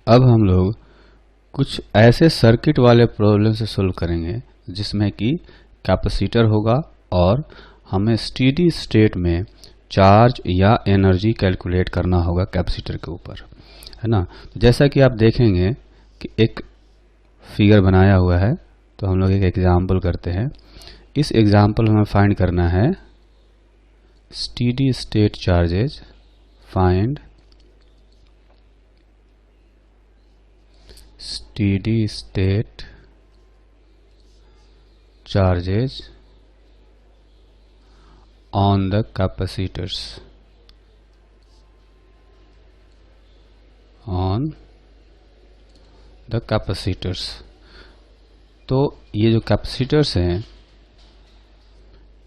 अब हम लोग कुछ ऐसे सर्किट वाले प्रॉब्लम से सोल्व करेंगे जिसमें कि कैपेसिटर होगा और हमें स्टेडी स्टेट में चार्ज या एनर्जी कैलकुलेट करना होगा कैपेसिटर के ऊपर, है ना। तो जैसा कि आप देखेंगे कि एक फिगर बनाया हुआ है, तो हम लोग एक एग्जाम्पल करते हैं। इस एग्जाम्पल में हमें फाइंड करना है steady state charges, find steady state charges on the capacitors, तो ये जो कैपेसिटर्स हैं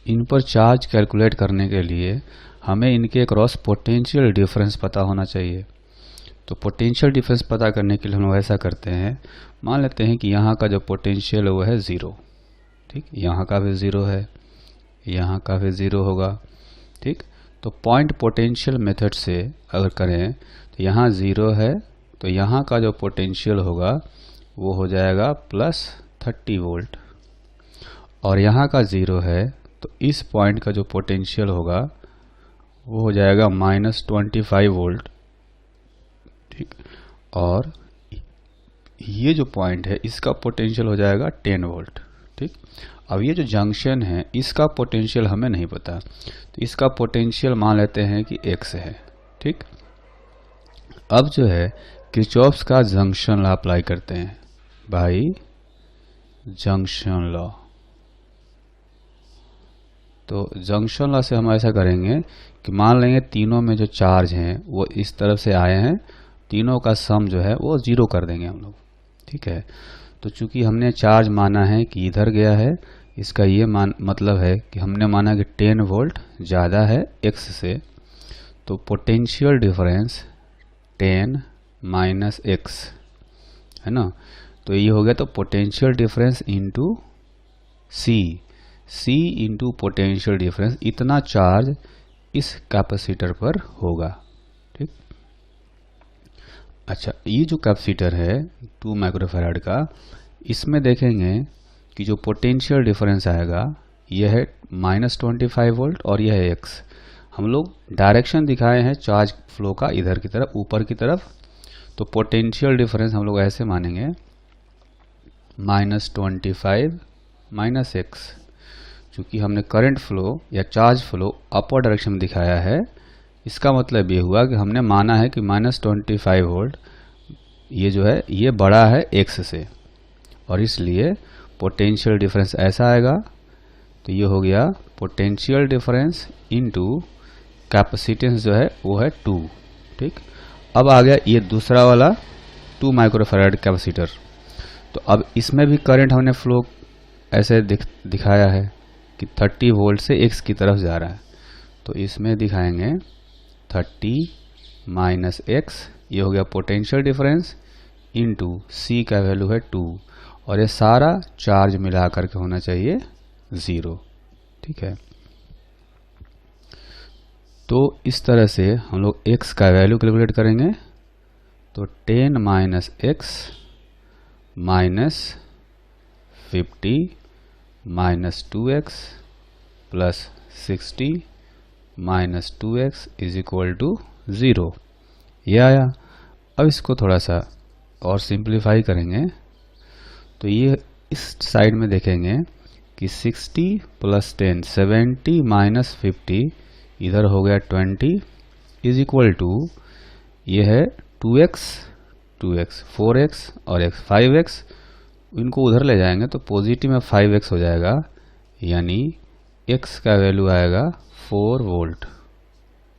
इन पर चार्ज कैलकुलेट करने के लिए हमें इनके क्रॉस पोटेंशियल डिफरेंस पता होना चाहिए। तो पोटेंशियल डिफरेंस पता करने के लिए हम लोग ऐसा करते हैं, मान लेते हैं कि यहाँ का जो पोटेंशियल है वो है ज़ीरो, ठीक। यहाँ का भी ज़ीरो है, यहाँ का भी ज़ीरो होगा, ठीक। तो पॉइंट पोटेंशियल मेथड से अगर करें तो यहाँ ज़ीरो है, तो यहाँ का जो पोटेंशियल होगा वो हो जाएगा +30 वोल्ट, और यहाँ का ज़ीरो है तो इस पॉइंट का जो पोटेंशियल होगा वो हो जाएगा -25 वोल्ट, ठीक। और ये जो पॉइंट है इसका पोटेंशियल हो जाएगा 10 वोल्ट, ठीक। अब ये जो जंक्शन है इसका पोटेंशियल हमें नहीं पता, तो इसका पोटेंशियल मान लेते हैं कि x है, ठीक। अब जो है किरचॉफ्स का जंक्शन लॉ अप्लाई करते हैं, बाय जंक्शन लॉ। तो जंक्शन लॉ से हम ऐसा करेंगे कि मान लेंगे तीनों में जो चार्ज हैं वो इस तरफ से आए हैं, तीनों का सम जो है वो 0 कर देंगे हम लोग, ठीक है। तो चूंकि हमने चार्ज माना है कि इधर गया है, इसका ये मतलब है कि हमने माना कि 10 वोल्ट ज़्यादा है x से, तो पोटेंशियल डिफरेंस 10 - x है ना। तो ये हो गया, तो potential difference into c into potential difference, इतना चार्ज इस कैपेसिटर पर होगा, ठीक। अच्छा, ये जो कैपेसिटर है 2 माइक्रोफैराड का, इसमें देखेंगे कि जो पोटेंशियल डिफरेंस आएगा यह है -25 वोल्ट और यह है x। हम लोग डायरेक्शन दिखाए हैं चार्ज फ्लो का इधर की तरफ, ऊपर की तरफ, तो पोटेंशियल डिफरेंस हम लोग ऐसे मानेंगे -25 - x। चूँकि हमने करंट फ्लो या चार्ज फ्लो अपर डायरेक्शन में दिखाया है, इसका मतलब ये हुआ कि हमने माना है कि -25 वोल्ट ये जो है ये बड़ा है x से, और इसलिए पोटेंशियल डिफरेंस ऐसा आएगा। तो ये हो गया पोटेंशियल डिफरेंस इनटू कैपेसिटेंस जो है वो है 2, ठीक। अब आ गया ये दूसरा वाला 2 माइक्रोफैराड कैपेसिटर। तो अब इसमें भी करंट हमने फ्लो ऐसे दिखाया है कि 30 वोल्ट से x की तरफ जा रहा है, तो इसमें दिखाएंगे 30 - x, ये हो गया पोटेंशियल डिफरेंस इनटू c का वैल्यू है 2, और ये सारा चार्ज मिला करके होना चाहिए 0, ठीक है। तो इस तरह से हम लोग x का वैल्यू कैलकुलेट करेंगे, तो 10 - x -50 -2x +60 -2x = 0, ये आया। अब इसको थोड़ा सा और सिंप्लीफाई करेंगे, तो ये इस साइड में देखेंगे कि 60 + 10 70 - 50, इधर हो गया 20 = ये है 2x 4x और x 5x, इनको उधर ले जाएंगे तो पॉजिटिव में 5x हो जाएगा, यानी x का वैल्यू आएगा 4 वोल्ट,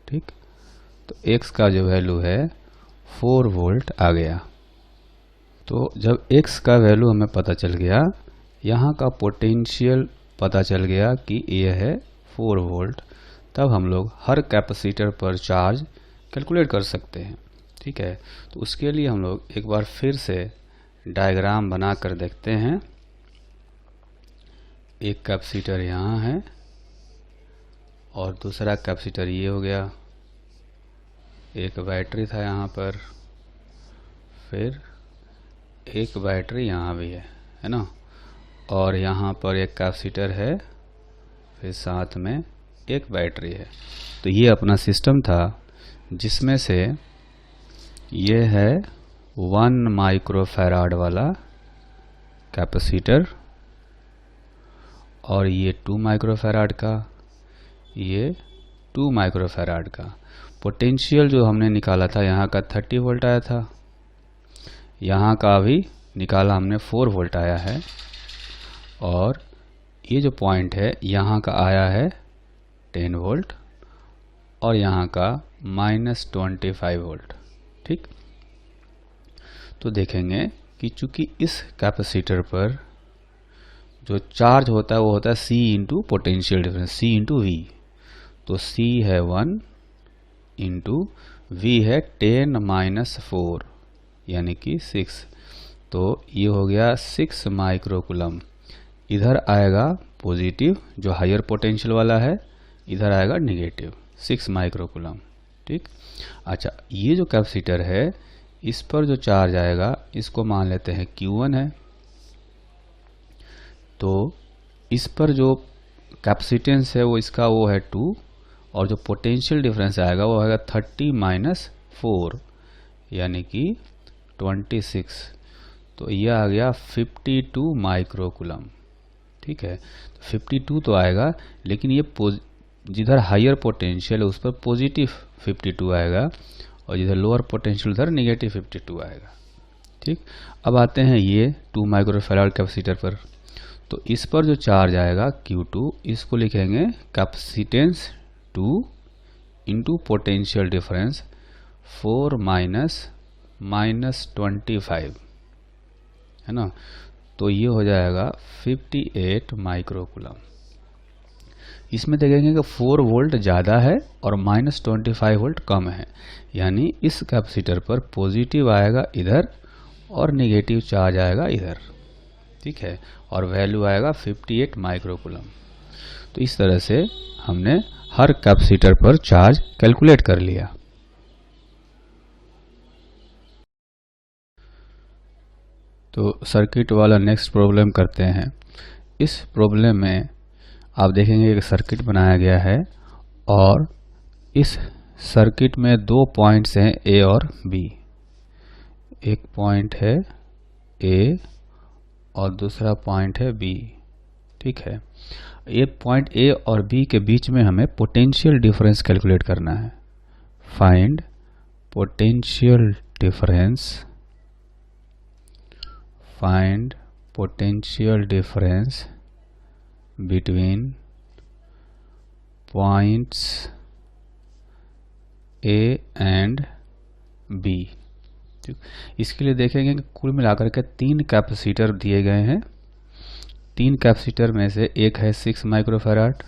ठीक। तो x का जो वैल्यू है 4 वोल्ट आ गया। तो जब x का वैल्यू हमें पता चल गया, यहाँ का पोटेंशियल पता चल गया कि ये है 4 वोल्ट, तब हम लोग हर कैपेसिटर पर चार्ज कैलकुलेट कर सकते हैं, ठीक है। तो उसके लिए हम लोग एक बार फिर से डायग्राम बना कर देखते हैं। एक कैपेसिटर यहाँ है और दूसरा कैपेसिटर ये हो गया, एक बैटरी था यहाँ पर, फिर एक बैटरी यहाँ भी है ना, और यहाँ पर एक कैपेसिटर है, फिर साथ में एक बैटरी है। तो ये अपना सिस्टम था जिसमें से ये है 1 माइक्रोफैराड वाला कैपेसिटर, और ये 2 माइक्रोफैराड का, ये 2 माइक्रोफैराड का। पोटेंशियल जो हमने निकाला था यहाँ का 30 वोल्ट आया था, यहाँ का भी निकाला हमने 4 वोल्ट आया है, और ये जो पॉइंट है यहाँ का आया है 10 वोल्ट, और यहाँ का -25 वोल्ट। ठीक, तो देखेंगे कि चूंकि इस कैपेसिटर पर जो चार्ज होता है वो होता है C into potential difference, C into V। तो C है 1 इंटू V है 10-4 यानी कि 6, तो ये हो गया 6 माइक्रोकुलम। इधर आएगा पॉजिटिव जो हायर पोटेंशियल वाला है, इधर आएगा नेगेटिव 6 माइक्रोकुलम। ठीक, अच्छा ये जो कैपेसिटर है इस पर जो चार्ज आएगा इसको मान लेते हैं Q1 है, तो इस पर जो कैपेसिटेंस है वो इसका वो है 2, और जो पोटेंशियल डिफरेंस आएगा वो आएगा 30 - 4 यानी कि 26, तो यह आ गया 52 माइक्रोकुलम। ठीक है, 52 तो आएगा, लेकिन ये जिधर हायर पोटेंशियल है उस पर पॉजिटिव 52 आएगा, और जिधर लोअर पोटेंशियल उधर नेगेटिव 52 आएगा। ठीक, अब आते हैं ये 2 माइक्रोफैराड कैपेसिटर पर, तो इस पर जो चार्ज आएगा Q2, इसको लिखेंगे कैपेसिटेंस 2 इंटू पोटेंशियल डिफरेंस 4 -25 है ना, तो ये हो जाएगा 58 माइक्रोकुलम। इसमें देखेंगे कि 4 वोल्ट ज़्यादा है और -25 वोल्ट कम है, यानी इस कैपेसिटर पर पॉजिटिव आएगा इधर और नेगेटिव चार्ज आएगा इधर। ठीक है, और वैल्यू आएगा 58 माइक्रोकुलम। तो इस तरह से हमने हर कैपेसिटर पर चार्ज कैलकुलेट कर लिया। तो सर्किट वाला नेक्स्ट प्रॉब्लम करते हैं। इस प्रॉब्लम में आप देखेंगे एक सर्किट बनाया गया है, और इस सर्किट में 2 पॉइंट्स हैं A और B। एक पॉइंट है A और दूसरा पॉइंट है B। ठीक है, ये पॉइंट A और B के बीच में हमें पोटेंशियल डिफरेंस कैलकुलेट करना है। Find potential difference, find potential difference between points A and B। इसके लिए देखेंगे कि कुल मिलाकर के 3 कैपेसिटर दिए गए हैं। 3 कैपेसिटर में से एक है 6 माइक्रोफैराड,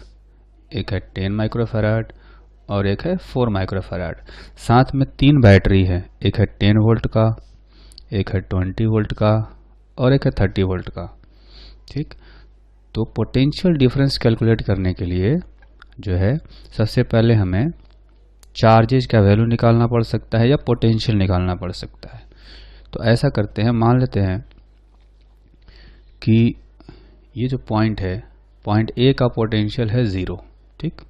एक है 10 माइक्रोफैराड और एक है 4 माइक्रोफैराड। साथ में 3 बैटरी है, एक है 10 वोल्ट का, एक है 20 वोल्ट का और एक है 30 वोल्ट का। ठीक, तो पोटेंशियल डिफरेंस कैलकुलेट करने के लिए जो है सबसे पहले हमें चार्जेज का वैल्यू निकालना पड़ सकता है या पोटेंशियल निकालना पड़ सकता है। तो ऐसा करते हैं, मान लेते हैं कि ये जो पॉइंट है, पॉइंट A का पोटेंशियल है 0। ठीक,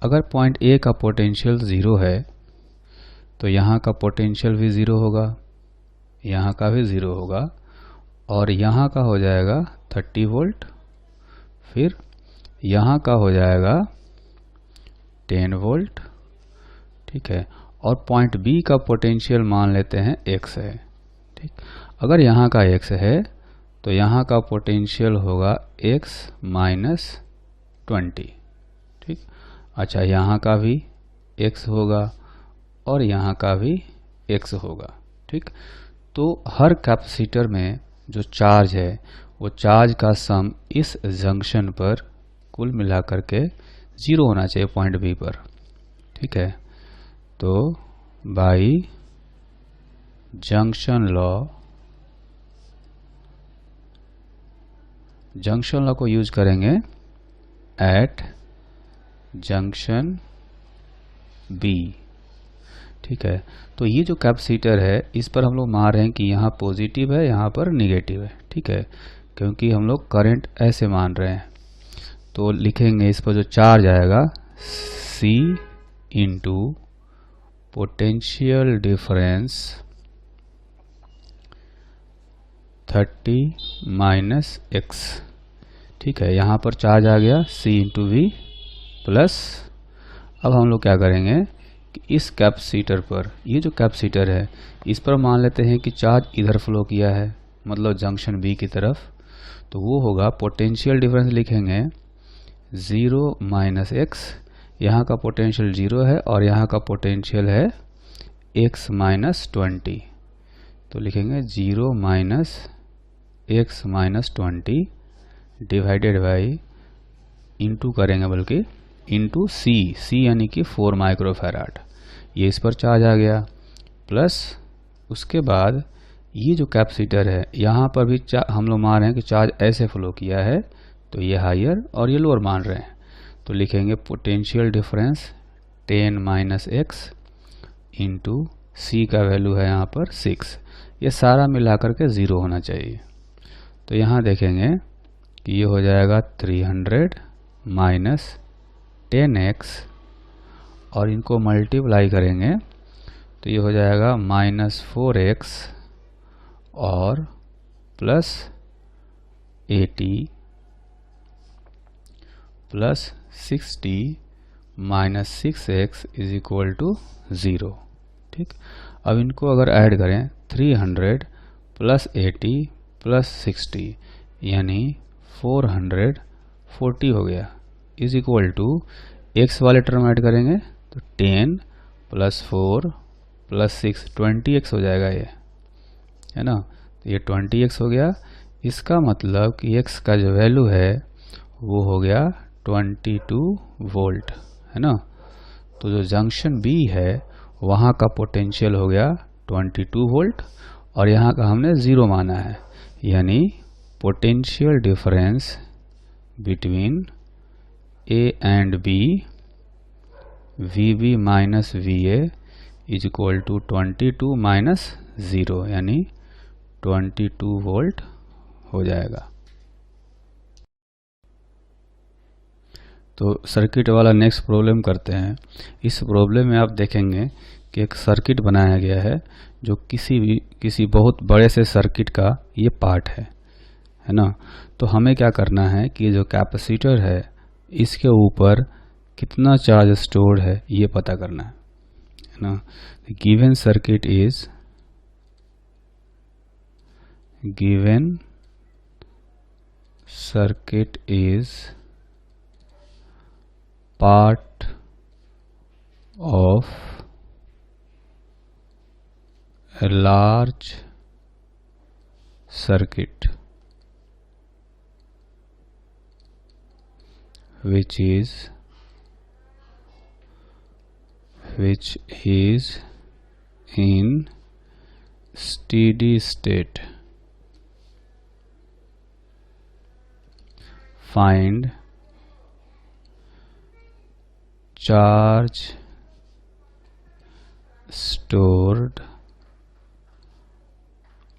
अगर पॉइंट A का पोटेंशियल 0 है तो यहाँ का पोटेंशियल भी 0 होगा, यहाँ का भी 0 होगा, और यहाँ का हो जाएगा 30 वोल्ट, फिर यहाँ का हो जाएगा 10 वोल्ट। ठीक है, और पॉइंट B का पोटेंशियल मान लेते हैं x है। ठीक, अगर यहाँ का x है तो यहाँ का पोटेंशियल होगा x - 20। ठीक, अच्छा यहाँ का भी x होगा और यहाँ का भी x होगा। ठीक, तो हर कैपेसिटर में जो चार्ज है वो चार्ज का सम इस जंक्शन पर कुल मिलाकर के 0 होना चाहिए पॉइंट B पर। ठीक है, तो बाई जंक्शन लॉ को यूज करेंगे एट जंक्शन B। ठीक है। तो ये जो कैपेसिटर है इस पर हम लोग मान रहे हैं कि यहाँ पॉजिटिव है, यहाँ पर निगेटिव है, ठीक है, क्योंकि हम लोग करंट ऐसे मान रहे हैं। तो लिखेंगे इस पर जो चार्ज आएगा C into potential difference 30 minus x, ठीक है। यहाँ पर चार्ज आ गया C इंटू वी प्लस, अब हम लोग क्या करेंगे कि इस कैपेसिटर पर, ये जो कैपेसिटर है इस पर मान लेते हैं कि चार्ज इधर फ्लो किया है, मतलब जंक्शन B की तरफ, तो वो होगा पोटेंशियल डिफरेंस लिखेंगे 0 माइनस एक्स, यहाँ का पोटेंशियल 0 है और यहाँ का पोटेंशियल है x माइनस 20, तो लिखेंगे 0 minus x minus 20 divided by, into करेंगे बल्कि इंटू C यानी कि 4 माइक्रोफैराड, ये इस पर चार्ज आ गया, प्लस उसके बाद ये जो कैपेसिटर है यहाँ पर भी हम लोग मान रहे हैं कि चार्ज ऐसे फ्लो किया है, तो ये हायर और ये लोअर मान रहे हैं, तो लिखेंगे potential difference 10 minus x into C का वैल्यू है यहाँ पर 6, ये सारा मिला करके 0 होना चाहिए। तो यहाँ देखेंगे कि ये हो जाएगा 300 माइनस 10x और इनको मल्टीप्लाई करेंगे तो ये हो जाएगा माइनस 4x और plus 80 plus 60 minus 6x is equal to 0, ठीक। अब इनको अगर ऐड करें 300 प्लस 80 प्लस 60 यानी 440 हो गया, इज इक्वल टू x वाले टर्म ऐड करेंगे तो 10 प्लस 4 प्लस 6 20x हो जाएगा, ये है ना, तो ये 20x हो गया। इसका मतलब कि x का जो वैल्यू है वो हो गया 22 वोल्ट, है ना। तो जो जंक्शन B है वहाँ का पोटेंशियल हो गया 22 वोल्ट और यहाँ का हमने 0 माना है, यानी potential difference between A and B VB minus VA is equal to 22 minus 0 यानी 22 वोल्ट हो जाएगा। तो सर्किट वाला नेक्स्ट प्रॉब्लम करते हैं। इस प्रॉब्लम में आप देखेंगे कि एक सर्किट बनाया गया है जो किसी बहुत बड़े से सर्किट का ये पार्ट है ना। तो हमें क्या करना है कि जो कैपेसिटर है इसके ऊपर कितना चार्ज स्टोर्ड है ये पता करना है ना। Given circuit is part of a large circuit which is in steady state. Find charge stored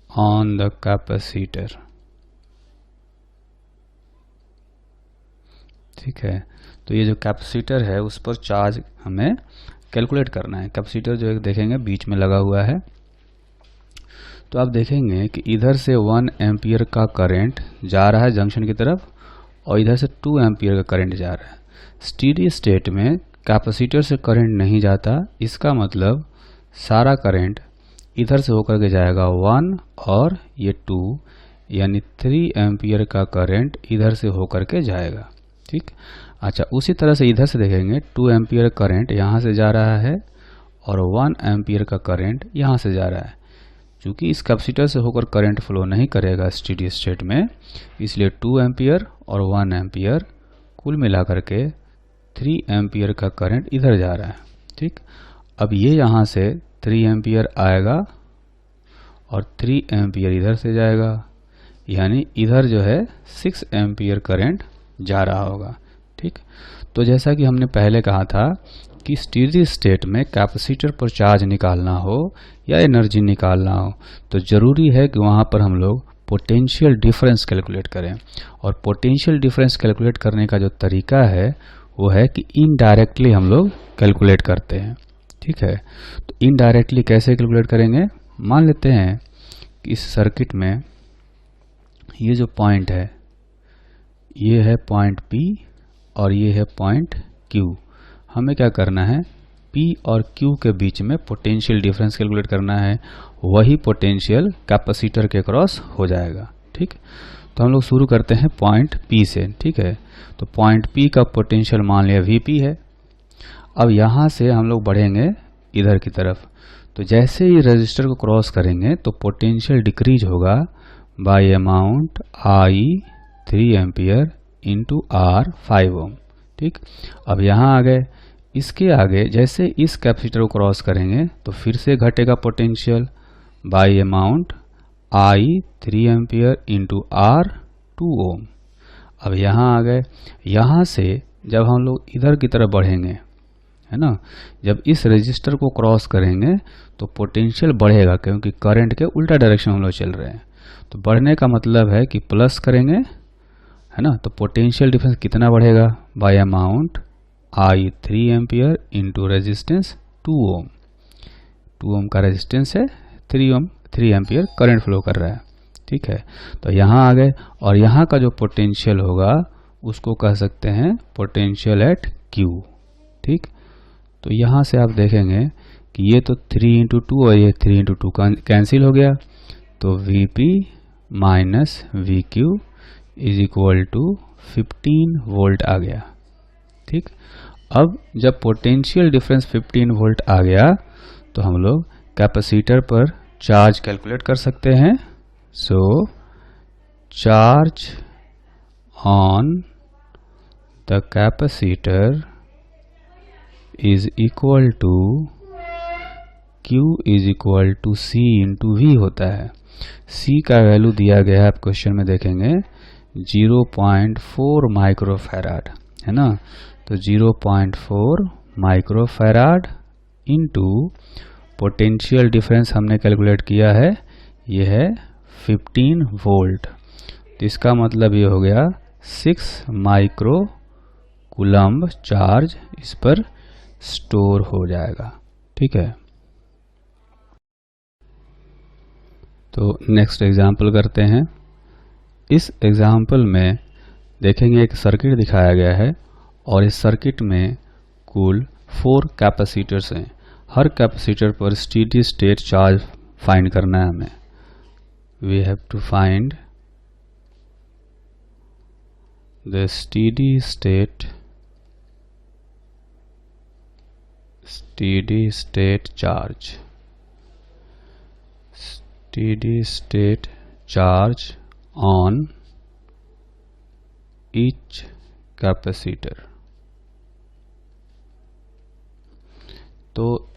on the capacitor, ठीक है। तो ये जो कैपेसिटर है उस पर चार्ज हमें कैलकुलेट करना है। कैपेसिटर जो एक देखेंगे बीच में लगा हुआ है, तो आप देखेंगे कि इधर से 1 एम्पियर का करंट जा रहा है जंक्शन की तरफ और इधर से 2 एम्पियर का करंट जा रहा है। स्टेडी स्टेट में कैपेसिटर से करंट नहीं जाता, इसका मतलब सारा करंट इधर से होकर के जाएगा 1 और ये 2 यानी 3 एम्पियर का करंट इधर से होकर के जाएगा, ठीक। अच्छा, उसी तरह से इधर से देखेंगे 2 एम्पियर करंट यहाँ से जा रहा है और 1 एम्पियर का करंट यहाँ से जा रहा है। चूँकि इस कैपेसिटर से होकर करंट फ्लो नहीं करेगा स्टेडी स्टेट में, इसलिए 2 एम्पियर और 1 एम्पियर कुल मिला करके 3 एम्पियर का करंट इधर जा रहा है, ठीक। अब ये यहाँ से 3 एम्पियर आएगा और 3 एम्पियर इधर से जाएगा, यानी इधर जो है 6 एम्पियर करंट जा रहा होगा, ठीक। तो जैसा कि हमने पहले कहा था कि स्टेडी स्टेट में कैपेसिटर पर चार्ज निकालना हो या एनर्जी निकालना हो तो ज़रूरी है कि वहाँ पर हम लोग पोटेंशियल डिफरेंस कैलकुलेट करें। और पोटेंशियल डिफरेंस कैलकुलेट करने का जो तरीका है वो है कि इनडायरेक्टली हम लोग कैलकुलेट करते हैं। ठीक है, तो इनडायरेक्टली कैसे कैलकुलेट करेंगे? मान लेते हैं कि इस सर्किट में ये जो पॉइंट है ये है पॉइंट P और ये है पॉइंट Q। हमें क्या करना है? P और Q के बीच में पोटेंशियल डिफरेंस कैलकुलेट करना है। वही पोटेंशियल कैपेसिटर के क्रॉस हो जाएगा। ठीक, तो हम लोग शुरू करते हैं पॉइंट P से। ठीक है, तो पॉइंट P का पोटेंशियल मान लिया VP है। अब यहाँ से हम लोग बढ़ेंगे इधर की तरफ, तो जैसे ही रजिस्टर को क्रॉस करेंगे तो पोटेंशियल डिक्रीज होगा bye amount I 3 ampere into R 5 ओम। ठीक, अब यहाँ आ गए, इसके आगे जैसे इस कैपेसिटर को क्रॉस करेंगे तो फिर से घटेगा potential bye amount I 3 ampere into R 2 ओम। अब यहाँ आ गए, यहाँ से जब हम लोग इधर की तरफ बढ़ेंगे, है ना, जब इस रजिस्टर को क्रॉस करेंगे तो पोटेंशियल बढ़ेगा क्योंकि करंट के उल्टा डायरेक्शन हम लोग चल रहे हैं। तो बढ़ने का मतलब है कि प्लस करेंगे, है ना, तो पोटेंशियल डिफरेंस कितना बढ़ेगा? Bye amount I 3 ampere into resistance 2 ओम। 2 ओम का रेजिस्टेंस है, 3 एम्पियर करंट फ्लो कर रहा है। ठीक है, तो यहाँ आ गए और यहाँ का जो पोटेंशियल होगा उसको कह सकते हैं पोटेंशियल एट Q। ठीक, तो यहाँ से आप देखेंगे कि ये तो 3 इंटू 2 और ये 3 इंटू 2 कैंसिल हो गया, तो VP minus VQ is equal to 15 volt आ गया। ठीक, अब जब पोटेंशियल डिफरेंस 15 वोल्ट आ गया तो हम लोग कैपेसिटर पर चार्ज कैलकुलेट कर सकते हैं। So charge on the capacitor is equal to Q is equal to C into V होता है। C का वैल्यू दिया गया है, आप क्वेश्चन में देखेंगे 0.4 माइक्रोफैराड, है ना, तो 0.4 माइक्रोफैराड इंटू पोटेंशियल डिफरेंस हमने कैलकुलेट किया है, ये है 15 वोल्ट। तो इसका मतलब ये हो गया 6 माइक्रो कूलम्ब चार्ज इस पर स्टोर हो जाएगा। ठीक है, तो नेक्स्ट एग्जाम्पल करते हैं। इस एग्जाम्पल में देखेंगे एक सर्किट दिखाया गया है और इस सर्किट में कुल 4 कैपेसिटर्स हैं। हर कैपेसिटर पर स्टेडी स्टेट चार्ज फाइंड करना है हमें। We have to find the steady state charge on each capacitor। तो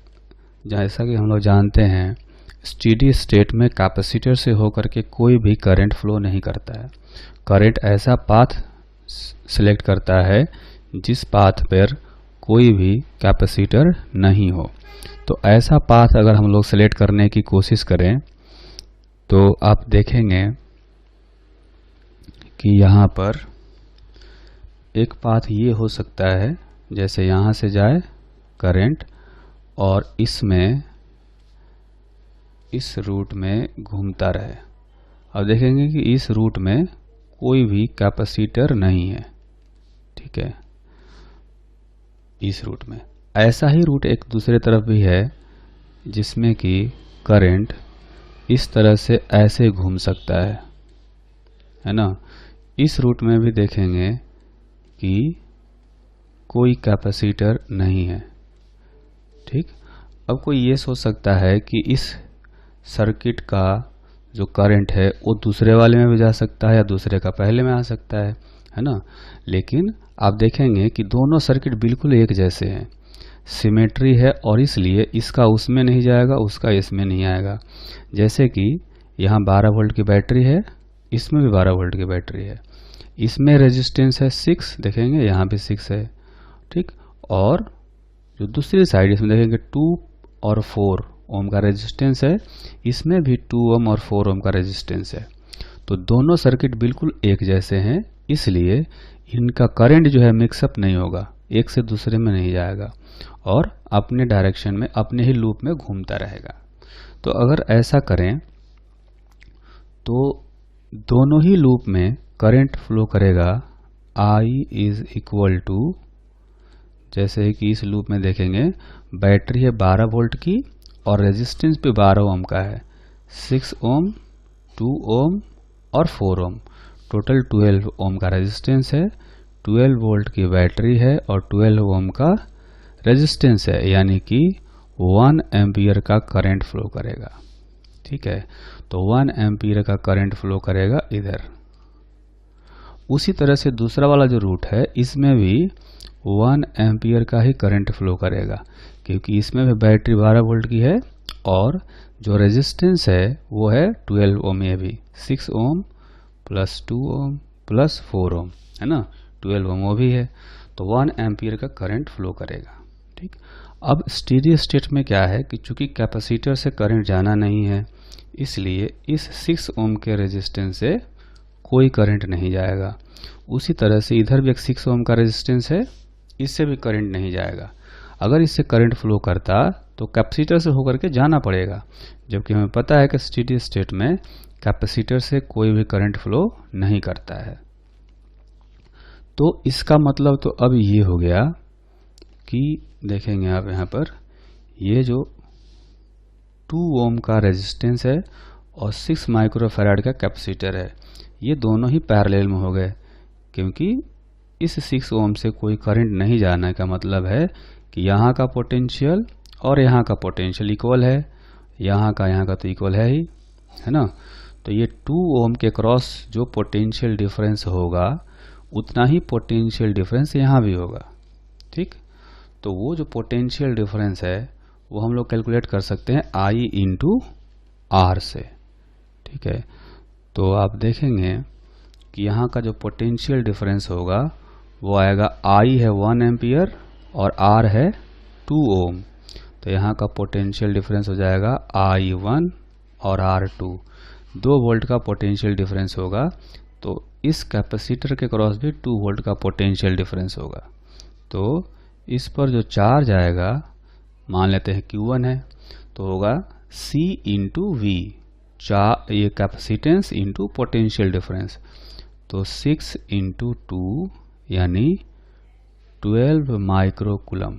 जैसा कि हम लोग जानते हैं स्टेडी स्टेट में कैपेसिटर से होकर के कोई भी करंट फ्लो नहीं करता है। करंट ऐसा पाथ सिलेक्ट करता है जिस पाथ पर कोई भी कैपेसिटर नहीं हो। तो ऐसा पाथ अगर हम लोग सिलेक्ट करने की कोशिश करें तो आप देखेंगे कि यहाँ पर एक पाथ ये हो सकता है, जैसे यहाँ से जाए करंट और इसमें इस रूट में घूमता रहे। अब देखेंगे कि इस रूट में कोई भी कैपेसिटर नहीं है। ठीक है, इस रूट में ऐसा ही रूट एक दूसरे तरफ भी है जिसमें कि करंट इस तरह से ऐसे घूम सकता है ना। इस रूट में भी देखेंगे कि कोई कैपेसिटर नहीं है। ठीक, अब कोई ये सोच सकता है कि इस सर्किट का जो करंट है वो दूसरे वाले में भी जा सकता है या दूसरे का पहले में आ सकता है ना। लेकिन आप देखेंगे कि दोनों सर्किट बिल्कुल एक जैसे हैं, सिमेट्री है और इसलिए इसका उसमें नहीं जाएगा, उसका इसमें नहीं आएगा। जैसे कि यहाँ 12 वोल्ट की बैटरी है, इसमें भी 12 वोल्ट की बैटरी है, इसमें रेजिस्टेंस है 6, देखेंगे यहाँ भी 6 है। ठीक, और जो दूसरी साइड इसमें देखेंगे 2 और 4 ओम का रेजिस्टेंस है, इसमें भी 2 ओम और 4 ओम का रेजिस्टेंस है। तो दोनों सर्किट बिल्कुल एक जैसे हैं, इसलिए इनका करंट जो है मिक्सअप नहीं होगा, एक से दूसरे में नहीं जाएगा और अपने डायरेक्शन में अपने ही लूप में घूमता रहेगा। तो अगर ऐसा करें तो दोनों ही लूप में करंट फ्लो करेगा I इज इक्वल टू, जैसे कि इस लूप में देखेंगे बैटरी है 12 वोल्ट की और रेजिस्टेंस भी 12 ओम का है, 6 ओम, 2 ओम और 4 ओम, टोटल 12 ओम का रेजिस्टेंस है, 12 वोल्ट की बैटरी है और 12 ओम का रेजिस्टेंस है, यानी कि 1 एम्पियर का करंट फ्लो करेगा। ठीक है, तो 1 एम्पियर का करंट फ्लो करेगा इधर। उसी तरह से दूसरा वाला जो रूट है इसमें भी 1 एम्पियर का ही करंट फ्लो करेगा, क्योंकि इसमें भी बैटरी 12 वोल्ट की है और जो रेजिस्टेंस है वो है 12 ओम, ये भी 6 ओम प्लस 2 ओम प्लस 4 ओम है ना, 12 ओम वो भी है, तो 1 एम्पियर का करंट फ्लो करेगा। ठीक, अब स्टेडी स्टेट में क्या है कि चूंकि कैपेसिटर से करंट जाना नहीं है, इसलिए इस 6 ओम के रेजिस्टेंस से कोई करंट नहीं जाएगा। उसी तरह से इधर भी एक 6 ओम का रेजिस्टेंस है, इससे भी करंट नहीं जाएगा। अगर इससे करंट फ्लो करता तो कैपेसिटर से होकर के जाना पड़ेगा, जबकि हमें पता है कि स्टेडी स्टेट में कैपेसिटर से कोई भी करंट फ्लो नहीं करता है। तो इसका मतलब तो अब ये हो गया कि देखेंगे आप यहाँ पर ये जो 2 ओम का रेजिस्टेंस है और 6 माइक्रोफैराड का कैपेसिटर है, ये दोनों ही पैरेलल में हो गए, क्योंकि इस 6 ओम से कोई करंट नहीं जाने का मतलब है कि यहाँ का पोटेंशियल और यहाँ का पोटेंशियल इक्वल है, यहाँ का तो इक्वल है ही, है ना। तो ये 2 ओम के क्रॉस जो पोटेंशियल डिफरेंस होगा उतना ही पोटेंशियल डिफरेंस यहाँ भी होगा। ठीक, तो वो जो पोटेंशियल डिफरेंस है वो हम लोग कैलकुलेट कर सकते हैं I इंटू आर से। ठीक है, तो आप देखेंगे कि यहाँ का जो पोटेंशियल डिफरेंस होगा वो आएगा I है 1 एम्पियर और R है 2 ओम, तो यहाँ का पोटेंशियल डिफरेंस हो जाएगा I1 और R2, 2 वोल्ट का पोटेंशियल डिफरेंस होगा। तो इस कैपेसिटर के क्रॉस भी 2 वोल्ट का पोटेंशियल डिफरेंस होगा। तो इस पर जो चार्ज आएगा, मान लेते हैं Q1 है, तो होगा C इंटू वी, ये कैपेसिटेंस इंटू पोटेंशियल डिफरेंस, तो 6 इंटू 2 यानी 12 माइक्रोकूलम।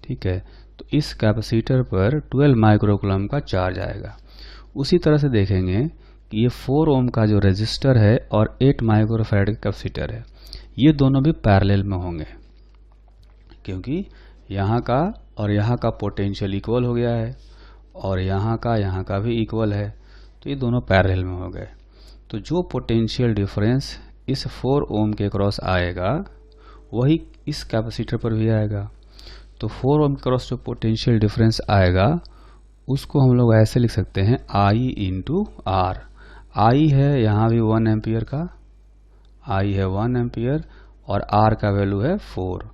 ठीक है, तो इस कैपेसिटर पर 12 माइक्रोकूलम का चार्ज आएगा। उसी तरह से देखेंगे कि ये 4 ओम का जो रेजिस्टर है और 8 माइक्रोफैराड का कैपेसिटर है, ये दोनों भी पैरेलल में होंगे, क्योंकि यहाँ का और यहाँ का पोटेंशियल इक्वल हो गया है और यहाँ का भी इक्वल है, तो ये दोनों पैरेलल में हो गए। तो जो पोटेंशियल डिफरेंस इस 4 ओम के क्रॉस आएगा वही इस कैपेसिटर पर भी आएगा। तो 4 ओम के क्रॉस जो पोटेंशियल डिफरेंस आएगा उसको हम लोग ऐसे लिख सकते हैं I इंटू आर। I है यहाँ भी 1 एम्पियर का, I है 1 एम्पियर और R का वैल्यू है 4,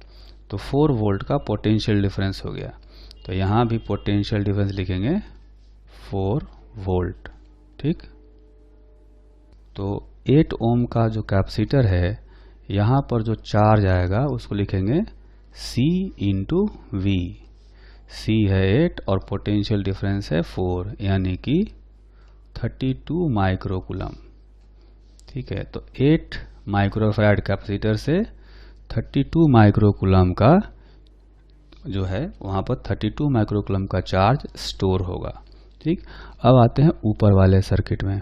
तो 4 वोल्ट का पोटेंशियल डिफरेंस हो गया। तो यहाँ भी पोटेंशियल डिफरेंस लिखेंगे 4 वोल्ट। ठीक, तो 8 ओम का जो कैपेसिटर है, यहाँ पर जो चार्ज आएगा उसको लिखेंगे C इंटू वी। C है 8 और पोटेंशियल डिफरेंस है 4, यानी कि 32 माइक्रोकूलम। ठीक है, तो 8 माइक्रोफैराड कैपेसिटर से 32 माइक्रोकूलम का जो है वहाँ पर 32 माइक्रोकूलम का चार्ज स्टोर होगा। ठीक, अब आते हैं ऊपर वाले सर्किट में।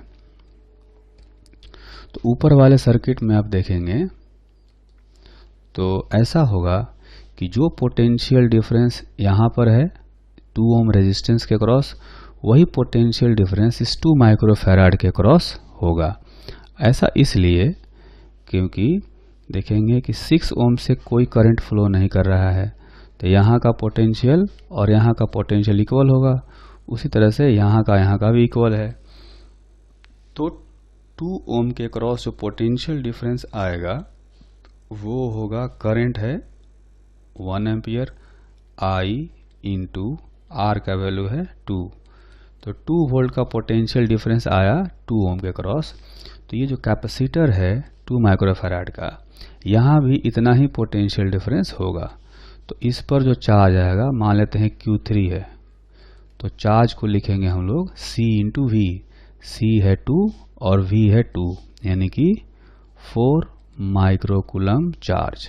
तो ऊपर वाले सर्किट में आप देखेंगे तो ऐसा होगा कि जो पोटेंशियल डिफरेंस यहाँ पर है 2 ओम रेजिस्टेंस के क्रॉस, वही पोटेंशियल डिफरेंस इस 2 माइक्रोफैराड के क्रॉस होगा। ऐसा इसलिए क्योंकि देखेंगे कि 6 ओम से कोई करंट फ्लो नहीं कर रहा है, तो यहाँ का पोटेंशियल और यहाँ का पोटेंशियल इक्वल होगा। उसी तरह से यहाँ का भी इक्वल है। तो 2 ओम के क्रॉस जो पोटेंशियल डिफरेंस आएगा वो होगा, करंट है 1 एम्पियर, I इंटू R का वैल्यू है 2। तो 2 वोल्ट का पोटेंशियल डिफरेंस आया 2 ओम के क्रॉस। तो ये जो कैपेसिटर है 2 माइक्रोफैराड का, यहाँ भी इतना ही पोटेंशियल डिफरेंस होगा। तो इस पर जो चार्ज आएगा, मान लेते हैं Q3 है, तो चार्ज को लिखेंगे हम लोग C इंटू वी। C है 2 और V है 2, यानी कि 4 माइक्रोकूलम चार्ज।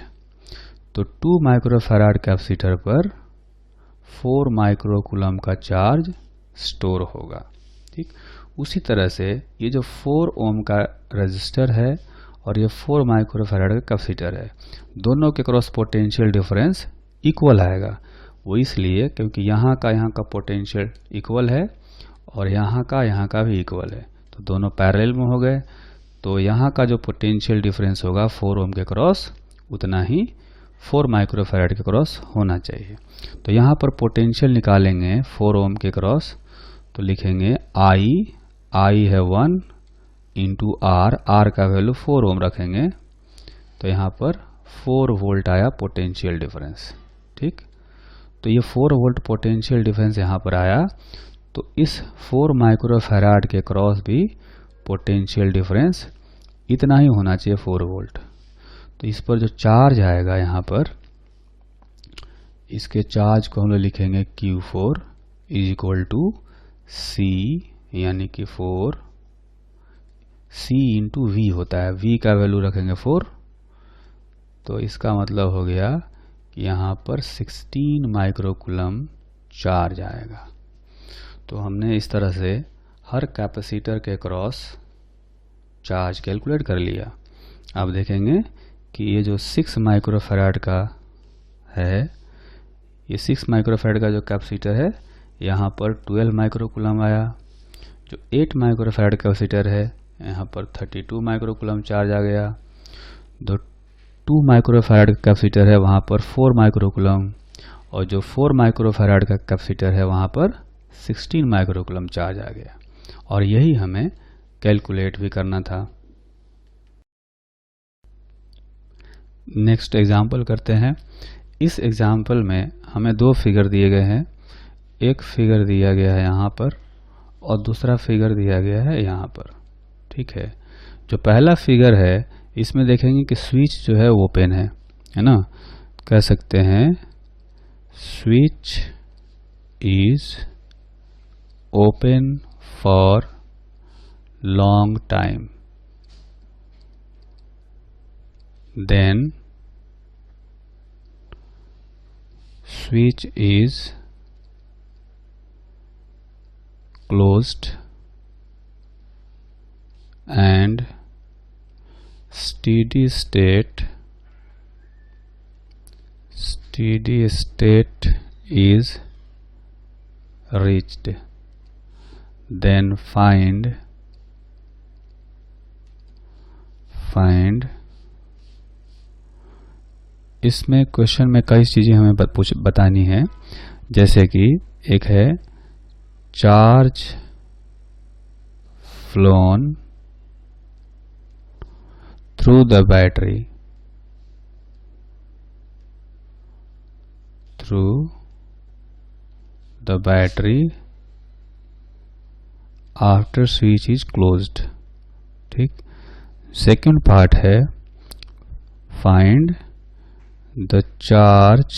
तो 2 माइक्रोफैराड कैपेसिटर पर 4 माइक्रोकूलम का चार्ज स्टोर होगा। ठीक, उसी तरह से ये जो 4 ओम का रेजिस्टर है और ये 4 माइक्रोफैराड का कैपेसिटर है, दोनों के क्रॉस पोटेंशियल डिफरेंस इक्वल आएगा। वो इसलिए क्योंकि यहाँ का पोटेंशियल इक्वल है और यहाँ का भी इक्वल है, तो दोनों पैरेलल में हो गए। तो यहाँ का जो पोटेंशियल डिफरेंस होगा 4 ओम के क्रॉस, उतना ही 4 माइक्रोफैराड के क्रॉस होना चाहिए। तो यहाँ पर पोटेंशियल निकालेंगे 4 ओम के क्रॉस, तो लिखेंगे I है 1 इंटू R का वैल्यू 4 ओम रखेंगे, तो यहाँ पर 4 वोल्ट आया पोटेंशियल डिफरेंस। ठीक, तो ये 4 वोल्ट पोटेंशियल डिफरेंस यहाँ पर आया। तो इस 4 माइक्रोफैराड के क्रॉस भी पोटेंशियल डिफरेंस इतना ही होना चाहिए, 4 वोल्ट। तो इस पर जो चार्ज आएगा यहाँ पर, इसके चार्ज को हम लोग लिखेंगे Q4 is equal to C, यानी कि 4 C इंटू V होता है, V का वैल्यू रखेंगे 4। तो इसका मतलब हो गया कि यहाँ पर 16 माइक्रोकूलम चार्ज आएगा। तो हमने इस तरह से हर कैपेसिटर के क्रॉस चार्ज कैलकुलेट कर लिया। आप देखेंगे कि ये जो 6 माइक्रोफैराड का है, ये 6 माइक्रोफैराड का जो कैपेसिटर है, यहाँ पर 12 माइक्रोकूलम आया। जो 8 माइक्रोफैराड कैपेसिटर है, यहाँ पर 32 माइक्रोकूलम चार्ज आ गया। जो 2 माइक्रोफैराड का कैपेसिटर है, वहाँ पर 4 माइक्रोकूलम, और जो 4 माइक्रोफैराड का कैपेसिटर है, वहाँ पर 16 माइक्रोकूलम चार्ज आ गया। और यही हमें कैलकुलेट भी करना था। नेक्स्ट एग्जाम्पल करते हैं। इस एग्जाम्पल में हमें 2 फिगर दिए गए हैं। एक फिगर दिया गया है यहाँ पर और दूसरा फिगर दिया गया है यहाँ पर। ठीक है, जो पहला फिगर है, इसमें देखेंगे कि स्विच जो है ओपन है ना। कह सकते हैं switch is open for long time, then switch is closed and steady state is reached, then find इसमें क्वेश्चन में कई चीज़ें हमें बतानी है। जैसे कि एक है charge flown through the battery, after switch is closed. ठीक, सेकंड पार्ट है find the charge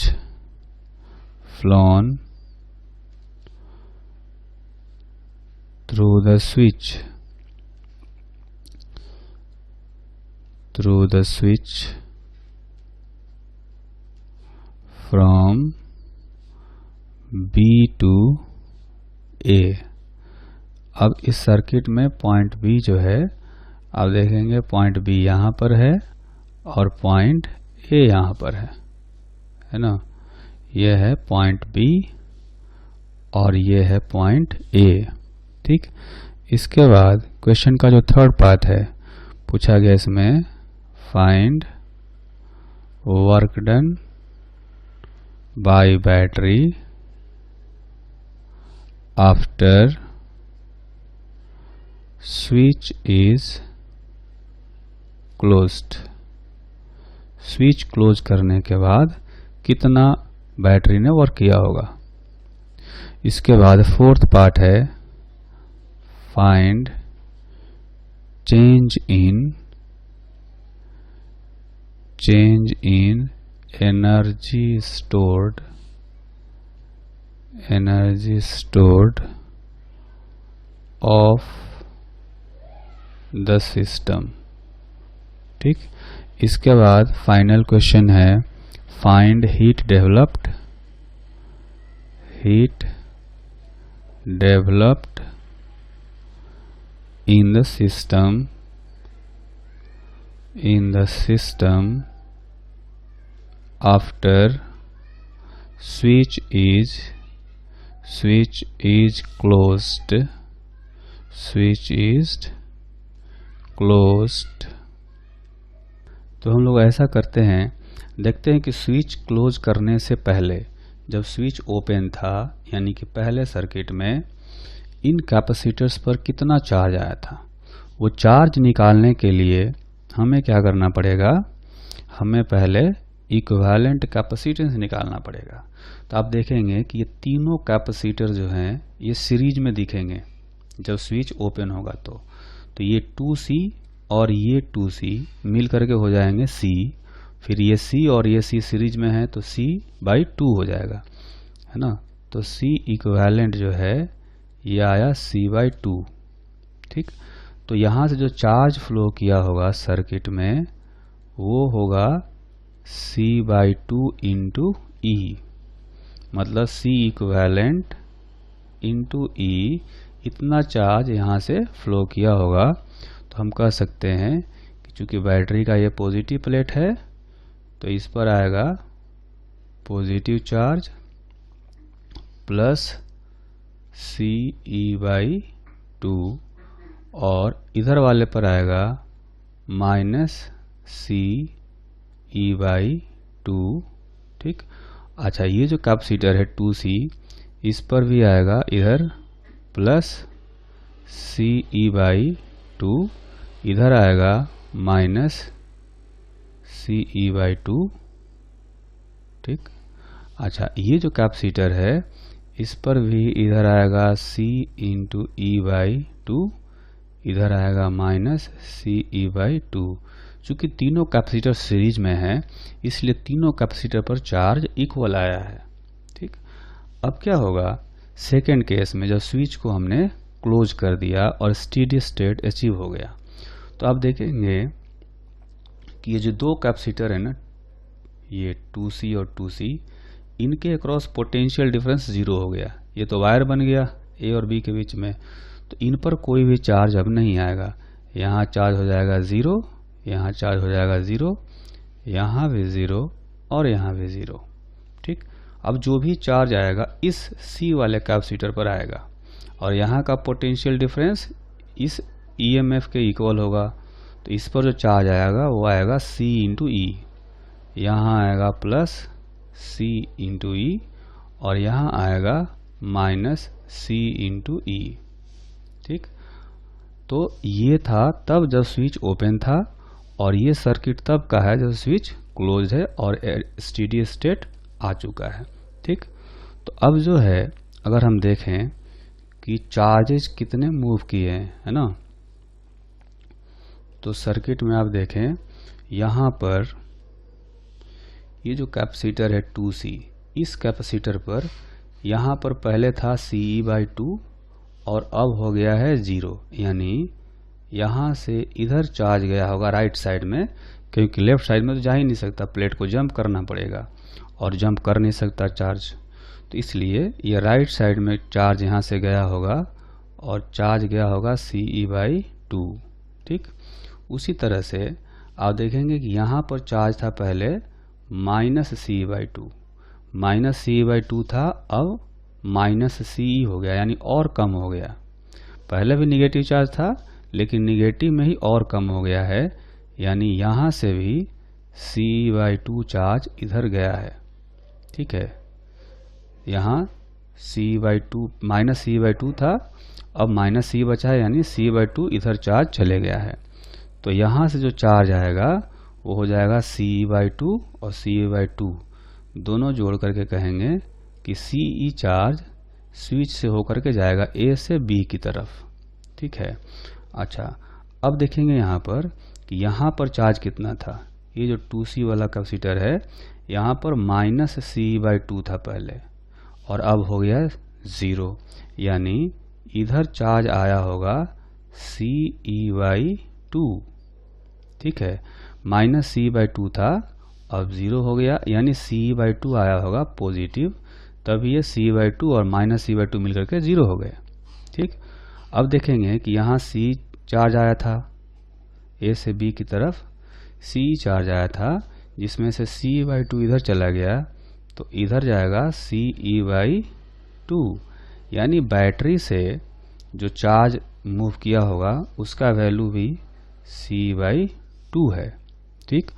flown through the switch from B to A। अब इस सर्किट में पॉइंट B जो है, आप देखेंगे पॉइंट B यहाँ पर है और पॉइंट A यहाँ पर है ना। ये है पॉइंट B और ये है पॉइंट A। ठीक, इसके बाद क्वेश्चन का जो थर्ड पार्ट है, पूछा गया इसमें find work done by battery after switch is closed. Switch close करने के बाद कितना बैटरी ने वर्क किया होगा। इसके बाद फोर्थ पार्ट है find change in energy stored of the system. ठीक, इसके बाद फाइनल क्वेश्चन है find heat developed in the system after switch is closed। तो हम लोग ऐसा करते हैं, देखते हैं कि स्विच क्लोज करने से पहले जब स्विच ओपन था यानी कि पहले सर्किट में इन कैपेसिटर्स पर कितना चार्ज आया था। वो चार्ज निकालने के लिए हमें क्या करना पड़ेगा, हमें पहले इक्विवेलेंट कैपेसिटेंस निकालना पड़ेगा। तो आप देखेंगे कि ये तीनों कैपेसिटर जो हैं ये सीरीज में दिखेंगे जब स्विच ओपन होगा। तो ये 2C और ये 2C मिल करके हो जाएंगे C, फिर ये C और ये C सीरीज में है तो C/2 हो जाएगा, है ना। तो C इक्विवेलेंट जो है ये आया C/2। ठीक, तो यहाँ से जो चार्ज फ्लो किया होगा सर्किट में वो होगा C/2 इंटू E, मतलब C इक्विवेलेंट इंटू E, इतना चार्ज यहाँ से फ्लो किया होगा। तो हम कह सकते हैं कि चूंकि बैटरी का ये पॉजिटिव प्लेट है तो इस पर आएगा पॉजिटिव चार्ज प्लस CE/2 और इधर वाले पर आएगा माइनस CE/2। ठीक, अच्छा ये जो कैपेसिटर है 2C इस पर भी आएगा इधर प्लस CE/2, इधर आएगा माइनस CE/2। ठीक, अच्छा ये जो कैपेसिटर है इस पर भी इधर आएगा C/E/2, इधर आएगा माइनस CE/2। चूंकि तीनों कैपेसिटर सीरीज में है इसलिए तीनों कैपेसिटर पर चार्ज इक्वल आया है। ठीक, अब क्या होगा सेकेंड केस में, जब स्विच को हमने क्लोज कर दिया और स्टेडी स्टेट अचीव हो गया, तो आप देखेंगे कि ये जो दो कैपेसिटर है ना, ये 2C और 2C, इनके अक्रॉस पोटेंशियल डिफरेंस 0 हो गया। ये तो वायर बन गया A और B के बीच में, तो इन पर कोई भी चार्ज अब नहीं आएगा। यहाँ चार्ज हो जाएगा 0, यहाँ चार्ज हो जाएगा 0, यहाँ भी 0 और यहाँ भी 0। ठीक, अब जो भी चार्ज आएगा इस C वाले कैपेसिटर पर आएगा और यहाँ का पोटेंशियल डिफरेंस इस EMF के इक्वल होगा। तो इस पर जो चार्ज आएगा वो आएगा C इंटू E, यहाँ आएगा प्लस C इंटू E और यहाँ आएगा माइनस C इंटू E। ठीक, तो ये था तब जब स्विच ओपन था और ये सर्किट तब का है जब स्विच क्लोज है और स्टेडी स्टेट आ चुका है। ठीक, तो अब जो है अगर हम देखें कि चार्जेस कितने मूव किए हैं, है ना, तो सर्किट में आप देखें यहाँ पर ये जो कैपेसिटर है 2C, इस कैपेसिटर पर यहाँ पर पहले था CE/2 और अब हो गया है 0, यानी यहाँ से इधर चार्ज गया होगा राइट साइड में, क्योंकि लेफ्ट साइड में तो जा ही नहीं सकता, प्लेट को जंप करना पड़ेगा और जंप कर नहीं सकता चार्ज, तो इसलिए ये राइट साइड में चार्ज यहाँ से गया होगा और चार्ज गया होगा CE/2। ठीक, उसी तरह से आप देखेंगे कि यहाँ पर चार्ज था पहले माइनस CE/2 था, अब माइनस CE हो गया, यानी और कम हो गया। पहले भी निगेटिव चार्ज था लेकिन निगेटिव में ही और कम हो गया है, यानी यहाँ से भी CE/2 चार्ज इधर गया है। ठीक है, यहाँ CE/2 माइनस CE/2 था, अब माइनस C बचा है, यानी CE/2 इधर चार्ज चले गया है। तो यहाँ से जो चार्ज आएगा वो हो जाएगा CE/2 और CE/2 दोनों जोड़ करके कहेंगे कि CE चार्ज स्विच से होकर के जाएगा A से B की तरफ, ठीक है। अच्छा, अब देखेंगे यहाँ पर कि यहाँ पर चार्ज कितना था। ये जो 2C वाला कैपेसिटर है, यहाँ पर -CE/2 था पहले, और अब हो गया 0, यानी इधर चार्ज आया होगा CE/2, ठीक है। -CE/2 था, अब 0 हो गया, यानी CE/2 आया होगा पॉजिटिव, तभी ये CE/2 और -CE/2 मिलकर के 0 हो गए, ठीक। अब देखेंगे कि यहाँ C चार्ज आया था A से B की तरफ, C चार्ज आया था, जिसमें से CE/2 इधर चला गया, तो इधर जाएगा CE/2, यानी बैटरी से जो चार्ज मूव किया होगा उसका वैल्यू भी CE/2 है, ठीक।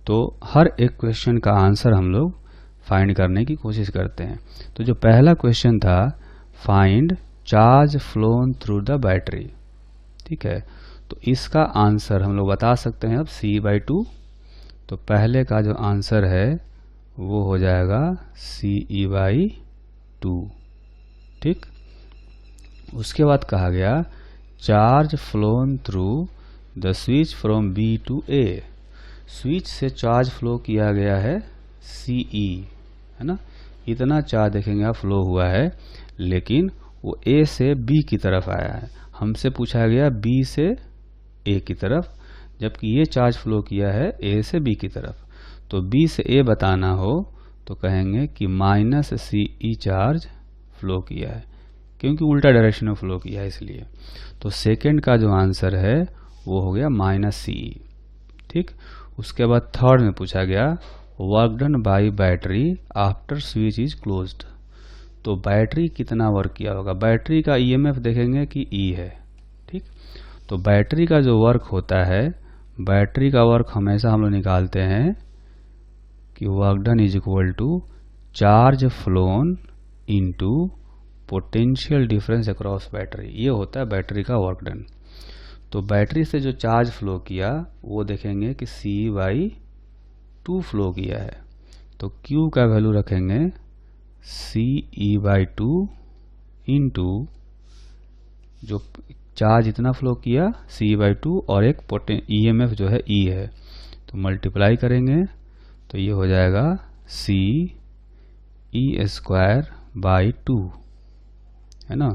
तो हर एक क्वेश्चन का आंसर हम लोग फाइंड करने की कोशिश करते हैं। तो जो पहला क्वेश्चन था, find charge flown through the battery, ठीक है, तो इसका आंसर हम लोग बता सकते हैं अब CE/2। तो पहले का जो आंसर है वो हो जाएगा CE/2, ठीक। उसके बाद कहा गया charge flown through the switch from B to A, switch से चार्ज फ्लो किया गया है CE, है ना, इतना चार्ज देखेंगे आप फ्लो हुआ है, लेकिन वो A से B की तरफ आया है। हमसे पूछा गया B से A की तरफ, जबकि ये चार्ज फ्लो किया है A से B की तरफ। तो B से A बताना हो तो कहेंगे कि -CE चार्ज फ्लो किया है, क्योंकि उल्टा डायरेक्शन में फ्लो किया है इसलिए। तो सेकेंड का जो आंसर है वो हो गया -CE, ठीक। उसके बाद थर्ड में पूछा गया work done by battery after switch is closed, तो बैटरी कितना वर्क किया होगा। बैटरी का EMF देखेंगे कि E है, ठीक। तो बैटरी का जो वर्क होता है, बैटरी का वर्क हमेशा हम लोग निकालते हैं कि work done is equal to charge flown into potential difference across battery, ये होता है बैटरी का वर्क डन। तो बैटरी से जो चार्ज फ्लो किया वो देखेंगे कि CE/2 फ्लो किया है, तो Q का वैल्यू रखेंगे CE/2 इंटू जो चार्ज इतना फ्लो किया CE/2 और एक EMF जो है E है, तो मल्टीप्लाई करेंगे तो ये हो जाएगा CE²/2, है ना।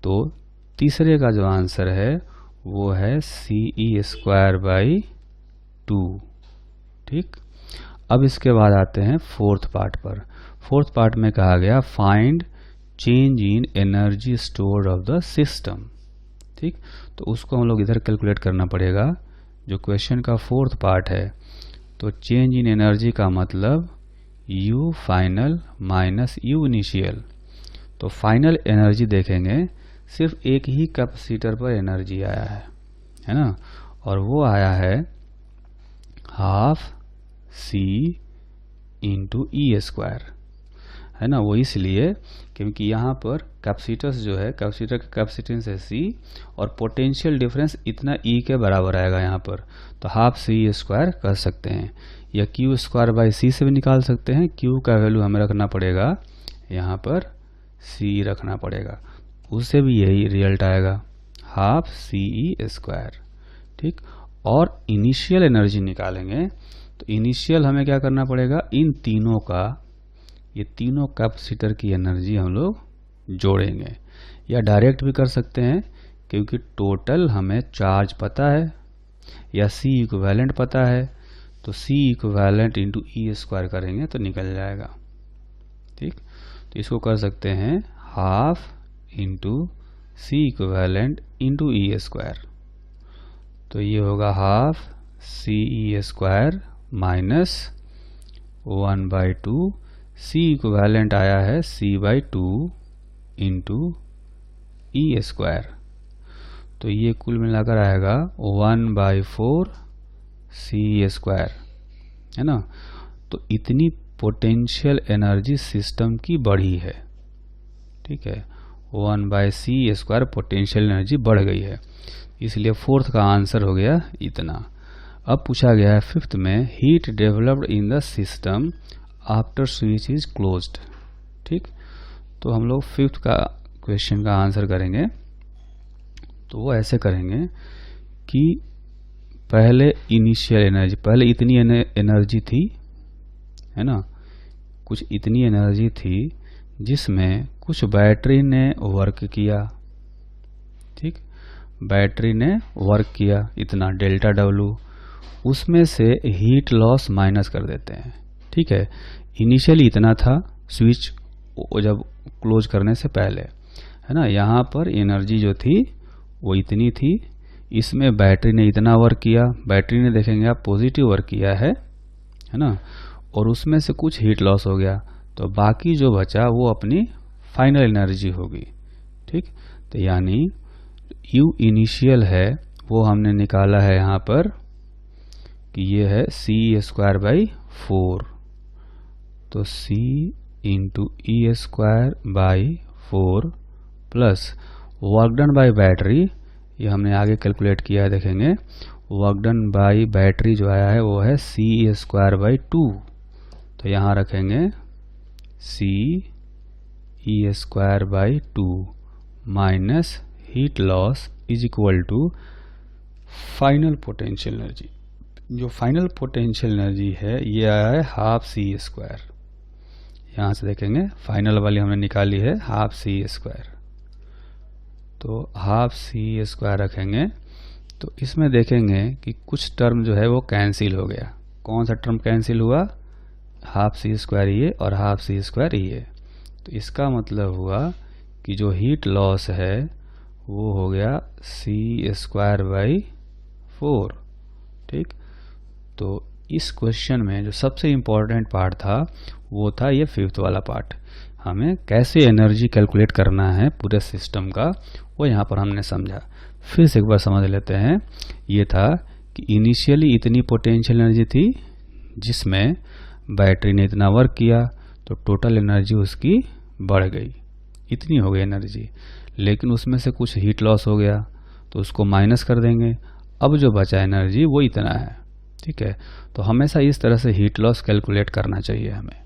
तो तीसरे का जो आंसर है वो है CE²/2, ठीक। अब इसके बाद आते हैं फोर्थ पार्ट पर। फोर्थ पार्ट में कहा गया find change in energy stored of the system, ठीक। तो उसको हम लोग इधर कैलकुलेट करना पड़ेगा, जो क्वेश्चन का फोर्थ पार्ट है। तो चेंज इन एनर्जी का मतलब U final minus U initial. तो फाइनल एनर्जी देखेंगे, सिर्फ एक ही कैपेसिटर पर एनर्जी आया है ना, और वो आया है ½ C/E², है ना। वो इसलिए क्योंकि यहाँ पर कैपेसिटर्स जो है, कैपेसिटर का कैपेसिटेंस है C, और पोटेंशियल डिफरेंस इतना E के बराबर आएगा यहाँ पर, तो ½ C² कर सकते हैं, या Q²/C से भी निकाल सकते हैं। Q का वैल्यू हमें रखना पड़ेगा यहाँ पर C रखना पड़ेगा, उससे भी यही रिजल्ट आएगा ½ CE², ठीक। और इनिशियल एनर्जी निकालेंगे, तो इनिशियल हमें क्या करना पड़ेगा, इन तीनों का, ये तीनों कैपेसिटर की एनर्जी हम लोग जोड़ेंगे, या डायरेक्ट भी कर सकते हैं, क्योंकि टोटल हमें चार्ज पता है या C इक्विवेलेंट पता है, तो C इक्विवेलेंट इंटू E² करेंगे तो निकल जाएगा, ठीक। तो इसको कर सकते हैं ½ C इक्विवेलेंट इंटू E², तो ये होगा ½ CE² माइनस 1/2 C इक्विवेलेंट आया है C/2 इंटू E², तो ये कुल मिलाकर आएगा 1/4 CE², है ना। तो इतनी पोटेंशियल एनर्जी सिस्टम की बढ़ी है, ठीक है, 1/CE² पोटेंशियल एनर्जी बढ़ गई है, इसलिए फोर्थ का आंसर हो गया इतना। अब पूछा गया है फिफ्थ में, heat developed in the system after switch is closed. ठीक, तो हम लोग 5th का क्वेश्चन का आंसर करेंगे। तो वो ऐसे करेंगे कि पहले इनिशियल एनर्जी, पहले इतनी एनर्जी थी, है ना, कुछ इतनी एनर्जी थी जिसमें कुछ बैटरी ने वर्क किया। ठीक, बैटरी ने वर्क किया इतना डेल्टा डब्लू, उसमें से हीट लॉस माइनस कर देते हैं। ठीक है, इनिशियली इतना था स्विच जब क्लोज करने से पहले, है ना, यहाँ पर एनर्जी जो थी वो इतनी थी, इसमें बैटरी ने इतना वर्क किया, बैटरी ने देखेंगे आप पॉजिटिव वर्क किया है ना, और उसमें से कुछ हीट लॉस हो गया, तो बाकी जो बचा वो अपनी फाइनल एनर्जी होगी। ठीक, तो यानी U इनिशियल है वो हमने निकाला है यहाँ पर कि ये है C²/4, तो C × E²/4 plus work done by battery, ये हमने आगे कैलकुलेट किया है, देखेंगे वर्क डन बाय बैटरी जो आया है वो है CE²/2, तो यहाँ रखेंगे CE²/2 minus heat loss is equal to final potential energy. जो फाइनल पोटेंशियल एनर्जी है ये आया है ½ C²। यहाँ से देखेंगे फाइनल वाली हमने निकाली है ½ C², तो ½ C² रखेंगे। तो इसमें देखेंगे कि कुछ टर्म जो है वो कैंसिल हो गया। कौन सा टर्म कैंसिल हुआ? ½ C² ये और ½ C² ये। तो इसका मतलब हुआ कि जो हीट लॉस है वो हो गया C²/4। ठीक, तो इस क्वेश्चन में जो सबसे इम्पोर्टेंट पार्ट था वो था ये 5th वाला पार्ट। हमें कैसे एनर्जी कैलकुलेट करना है पूरे सिस्टम का, वो यहाँ पर हमने समझा। फिर से एक बार समझ लेते हैं। ये था कि इनिशियली इतनी पोटेंशियल एनर्जी थी जिसमें बैटरी ने इतना वर्क किया, तो टोटल एनर्जी उसकी बढ़ गई, इतनी हो गई एनर्जी, लेकिन उसमें से कुछ हीट लॉस हो गया तो उसको माइनस कर देंगे, अब जो बचा एनर्जी वो इतना है। ठीक है, तो हमेशा इस तरह से हीट लॉस कैलकुलेट करना चाहिए हमें।